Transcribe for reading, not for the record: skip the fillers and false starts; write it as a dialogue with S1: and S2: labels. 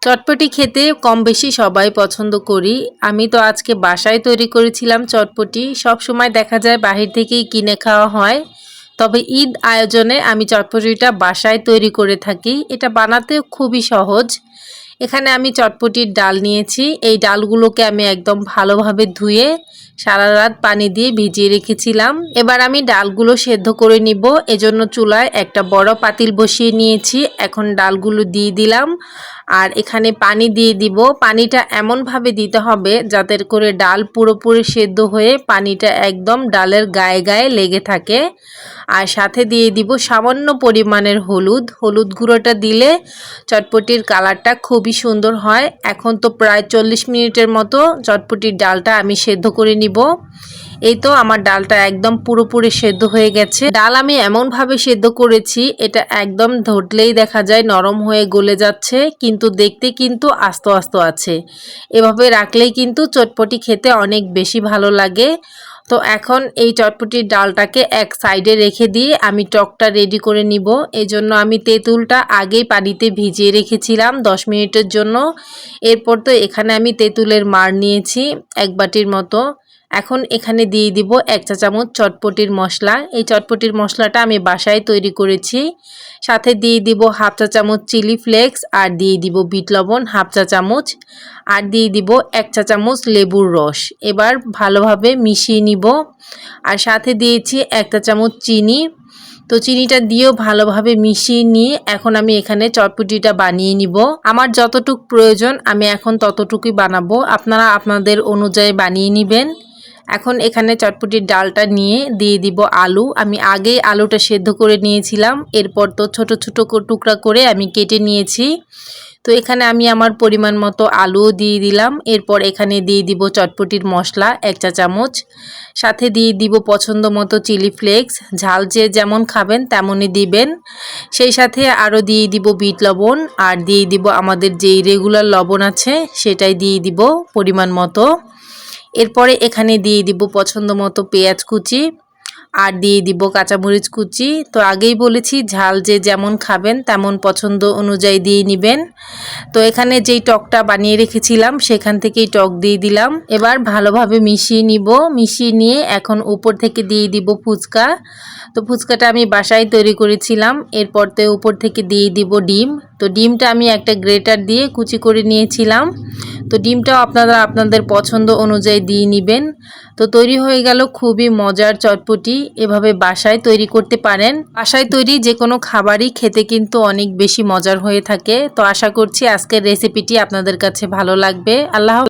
S1: চটপটি খেতে কম বেশি সবাই পছন্দ করি। আমি তো আজকে বাসায় তৈরি করেছিলাম চটপটি। সব সময় দেখা যায় বাহির থেকেই কিনে খাওয়া হয়। তবে ঈদ আয়োজনে আমি চটপটিটা বাসায় তৈরি করে থাকি। এটা বানাতেও খুবই সহজ। এখানে আমি চটপটির ডাল নিয়েছি। এই ডালগুলোকে আমি একদম ভালোভাবে ধুয়ে সারা রাত পানি দিয়ে ভিজিয়ে রেখেছিলাম। এবার আমি ডালগুলো সেদ্ধ করে নিব। এজন্য চুলায় একটা বড় পাতিল বসিয়ে নিয়েছি। এখন ডালগুলো দিয়ে দিলাম আর এখানে পানি দিয়ে দিব। পানিটা এমনভাবে দিতে হবে যাতে করে ডাল পুরোপুরি সেদ্ধ হয়ে পানিটা একদম ডালের গায়ে গায়ে লেগে থাকে। আর সাথে দিয়ে দিব সামান্য পরিমাণের হলুদ গুঁড়োটা দিলে চটপটির কালারটা খুবই সুন্দর হয়। এখন তো প্রায় 40 মিনিটের মতো চটপটির ডালটা আমি সেদ্ধ করে নিব। এই তো আমার ডালটা একদম পুরোপুরি সেদ্ধ হয়ে গেছে। ডাল আমি এমনভাবে সেদ্ধ করেছি এটা একদম ধরলেই দেখা যায় নরম হয়ে গলে যাচ্ছে, কিন্তু দেখতে কিন্তু আস্ত আস্ত আছে। এভাবে রাখলেই কিন্তু চটপটি খেতে অনেক বেশি ভালো লাগে। তো এখন এই চটপটির ডালটাকে এক সাইডে রেখে দিয়ে আমি টকটা রেডি করে নিব। এই জন্য আমি তেঁতুলটা আগেই পানিতে ভিজিয়ে রেখেছিলাম 10 মিনিটের জন্য। এরপর তো এখানে আমি তেঁতুলের মার নিয়েছি 1 বাটির মতো। এখন এখানে দিয়ে দিব 1 চা চামচ চটপটির মশলা। এই চটপটির মশলাটা আমি বাসায় তৈরি করেছি। সাথে দিয়ে দিব 1/2 চা চামচ চিলি ফ্লেক্স আর দিয়ে দিব বিট লবণ 1/2 চা চামচ আর দিয়ে দিব 1 চা চামচ লেবুর রস। এবার ভালোভাবে মিশিয়ে নিব। আর সাথে দিয়েছি 1 চা চামচ চিনি। তো চিনিটা দিয়েও ভালোভাবে মিশিয়ে নিয়ে এখন আমি এখানে চটপটিটা বানিয়ে নিব। আমার যতটুকু প্রয়োজন আমি এখন ততটুকুই বানাবো, আপনারা আপনাদের অনুযায়ী বানিয়ে নেবেন। এখন এখানে চটপটির ডালটা নিয়ে দিয়ে দিব আলু। আমি আগেই আলুটা সেদ্ধ করে নিয়েছিলাম। এরপর তো ছোট ছোট টুকরা করে আমি কেটে নিয়েছি। তো এখানে আমি আমার পরিমাণ মতো আলুও দিয়ে দিলাম। এরপর এখানে দিয়ে দিব চটপটির মশলা 1 চা চামচ। সাথে দিয়ে দিব পছন্দ মতো চিলি ফ্লেক্স, ঝাল যে যেমন খাবেন তেমনই দিবেন। সেই সাথে আরও দিয়ে দিব বিট লবণ আর দিয়ে দিব আমাদের যেই রেগুলার লবণ আছে সেটাই দিয়ে দিব পরিমাণ মতো। এরপরে এখানে দিয়ে দিব পছন্দ মতো পেঁয়াজ কুচি আর দিয়ে দিব কাঁচামরিচ কুচি। তো আগেই বলেছি ঝাল যে যেমন খাবেন তেমন পছন্দ অনুযায়ী দিয়ে নেবেন। তো এখানে যেই টকটা বানিয়ে রেখেছিলাম সেখান থেকেই টক দিয়ে দিলাম। এবার ভালোভাবে মিশিয়ে নিব। মিশিয়ে নিয়ে এখন উপর থেকে দিয়ে দিব ফুচকা। তো ফুচকাটা আমি বাসায় তৈরি করেছিলাম। এরপর তো উপর থেকে দিয়ে দিব ডিম। তো ডিমটা আমি একটা গ্রেটার দিয়ে কুচি করে নিয়েছিলাম। তো ডিমটাও আপনারা আপনাদের পছন্দ অনুযায়ী দিয়ে নেবেন। তো তৈরি হয়ে গেল খুবই মজার চটপটি। এভাবে বাসায় তৈরি করতে পারেন। বাসায় তৈরি যে কোনো খাবারই খেতে কিন্তু অনেক বেশি মজার হয়ে থাকে। তো আশা করছি আজকের রেসিপিটি আপনাদের কাছে ভালো লাগবে। আল্লাহ।